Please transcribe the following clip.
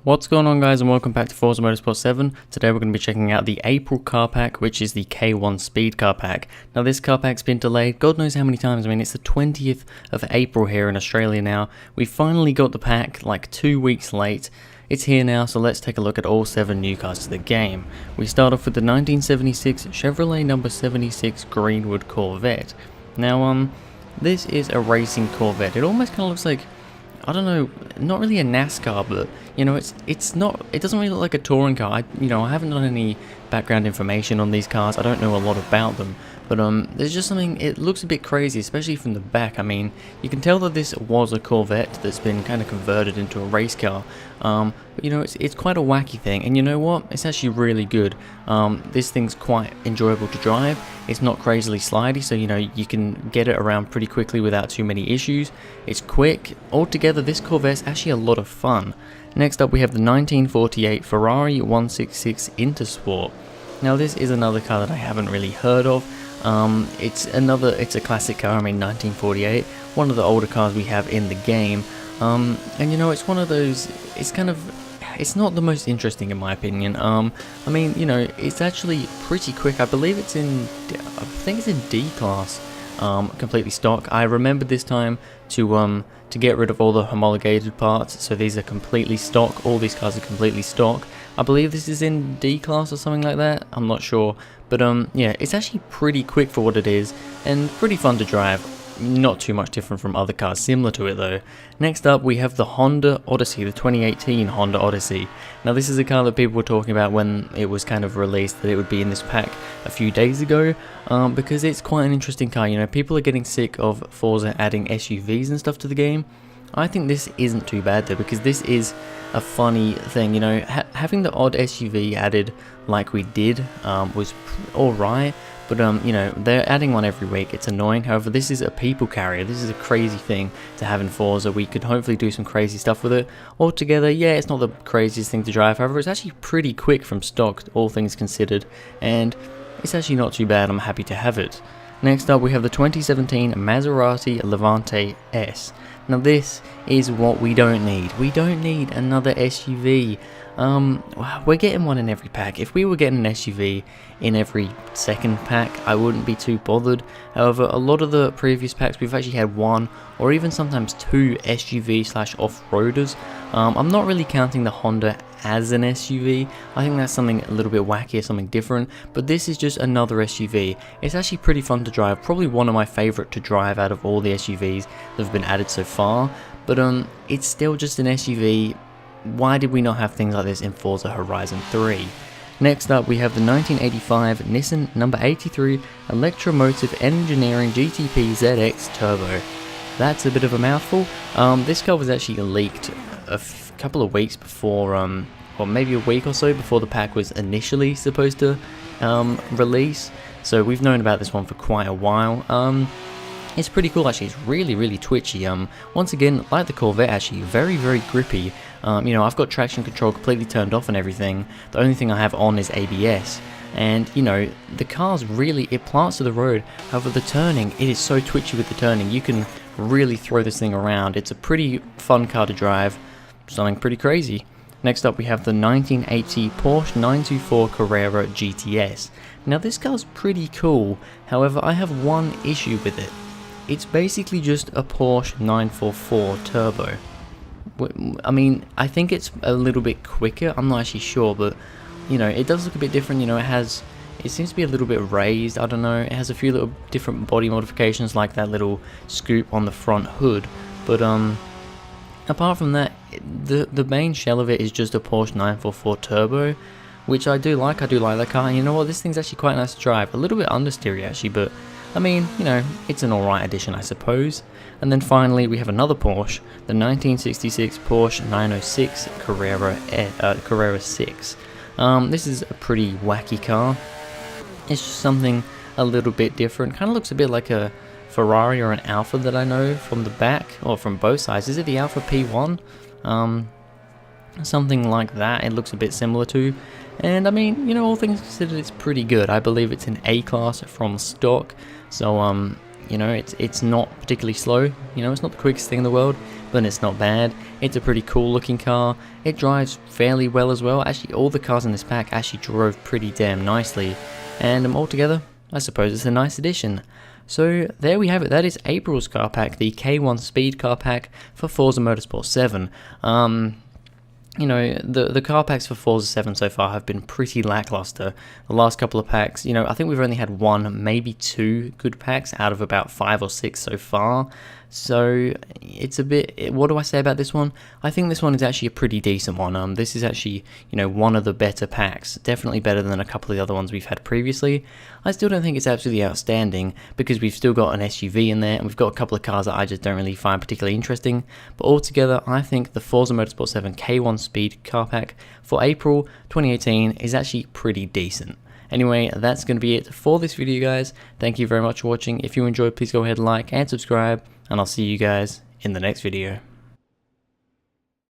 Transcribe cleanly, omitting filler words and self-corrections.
What's going on, guys, and welcome back to Forza Motorsport 7. Today we're going to be checking out the April car pack, which is the K1 Speed car pack. Now this car pack's been delayed God knows how many times. I mean, it's the 20th of April here in Australia now. We finally got the pack like 2 weeks late. It's here now, so let's take a look at all 7 new cars to the game. We start off with the 1976 Chevrolet number 76 Greenwood Corvette. Now this is a racing Corvette. It almost kind of looks like, I don't know, not really a NASCAR, but you know, it's not. It doesn't really look like a touring car. I haven't done any background information on these cars. I don't know a lot about them, but there's just something. It looks a bit crazy, especially from the back. I mean, you can tell that this was a Corvette that's been kind of converted into a race car. But you know, it's quite a wacky thing, and you know what? It's actually really good. This thing's quite enjoyable to drive. It's not crazily slidey, so you know you can get it around pretty quickly without too many issues. It's quick. Altogether, this Corvette's actually a lot of fun. Next up, we have the 1948 Ferrari 166 Intersport. Now this is another car that I haven't really heard of. It's a classic car. I mean, 1948, one of the older cars we have in the game. And you know, it's one of those. It's not the most interesting in my opinion. I mean, you know, it's actually pretty quick. I believe I think it's in D class. Completely stock. I remembered this time to get rid of all the homologated parts, so these are completely stock. All these cars are completely stock. I believe this is in D class or something like that. I'm not sure, but yeah, it's actually pretty quick for what it is and pretty fun to drive. Not too much different from other cars similar to it though. Next up, we have the Honda Odyssey, the 2018 Honda Odyssey. Now this is a car that people were talking about when it was kind of released, that it would be in this pack a few days ago, because it's quite an interesting car. You know, people are getting sick of Forza adding SUVs and stuff to the game. I think this isn't too bad though, because this is a funny thing. You know, having the odd SUV added like we did was alright. But you know, they're adding one every week. It's annoying. However, this is a people carrier. This is a crazy thing to have in Forza. We could hopefully do some crazy stuff with it. Altogether, yeah, it's not the craziest thing to drive. However, it's actually pretty quick from stock, all things considered. And it's actually not too bad. I'm happy to have it. Next up, we have the 2017 Maserati Levante S. Now this is what we don't need. We don't need another SUV. We're getting one in every pack. If we were getting an SUV in every second pack, I wouldn't be too bothered. However, a lot of the previous packs, we've actually had one or even sometimes two SUV/off-roaders. I'm not really counting the Honda as an SUV. I think that's something a little bit wacky, something different, but this is just another SUV. It's actually pretty fun to drive, probably one of my favorite to drive out of all the SUVs that have been added so far, but it's still just an SUV. Why did we not have things like this in Forza Horizon 3? Next up, we have the 1985 Nissan number 83 Electromotive Engineering GTP ZX Turbo. That's a bit of a mouthful. This car was actually leaked a couple of weeks before, or maybe a week or so before the pack was initially supposed to release. So we've known about this one for quite a while. It's pretty cool actually. It's really twitchy. Once again, like the Corvette, actually very grippy. You know, I've got traction control completely turned off and everything. The only thing I have on is ABS. And you know, the car's really, it plants to the road. However, the turning, it is so twitchy with the turning. You can really throw this thing around. It's a pretty fun car to drive. Something pretty crazy. Next up, we have the 1980 Porsche 924 Carrera GTS. Now this car's pretty cool. However, I have one issue with it. It's basically just a Porsche 944 Turbo. I mean, I think it's a little bit quicker. I'm not actually sure, but you know, it does look a bit different. You know, it seems to be a little bit raised. I don't know. It has a few little different body modifications, like that little scoop on the front hood. But apart from that, the main shell of it is just a Porsche 944 Turbo, which I do like. I do like that car. And you know what? This thing's actually quite nice to drive. A little bit understeery actually, but I mean, you know, it's an alright addition, I suppose. And then finally, we have another Porsche, the 1966 Porsche 906 Carrera 6. This is a pretty wacky car. It's just something a little bit different. Kind of looks a bit like a Ferrari or an Alfa that I know from the back, or from both sides. Is it the Alfa P1? Something like that. It looks a bit similar to. And I mean, you know, all things considered, it's pretty good. I believe it's an A class from stock. So You know, it's not particularly slow. You know, it's not the quickest thing in the world, but it's not bad. It's a pretty cool looking car. It drives fairly well as well. Actually, all the cars in this pack actually drove pretty damn nicely, and altogether, I suppose it's a nice addition. So there we have it. That is April's car pack, the K1 Speed car pack for Forza Motorsport 7. You know, the car packs for Forza 7 so far have been pretty lackluster. The last couple of packs, you know, I think we've only had 1, maybe 2 good packs out of about 5 or 6 so far. So it's a bit, what do I say about this one? I think this one is actually a pretty decent one. This is actually, you know, one of the better packs. Definitely better than a couple of the other ones we've had previously. I still don't think it's absolutely outstanding because we've still got an SUV in there and we've got a couple of cars that I just don't really find particularly interesting. But altogether, I think the Forza Motorsport 7 K1 Speed car pack for April 2018 is actually pretty decent. Anyway, that's going to be it for this video, guys. Thank you very much for watching. If you enjoyed, please go ahead and like and subscribe, and I'll see you guys in the next video.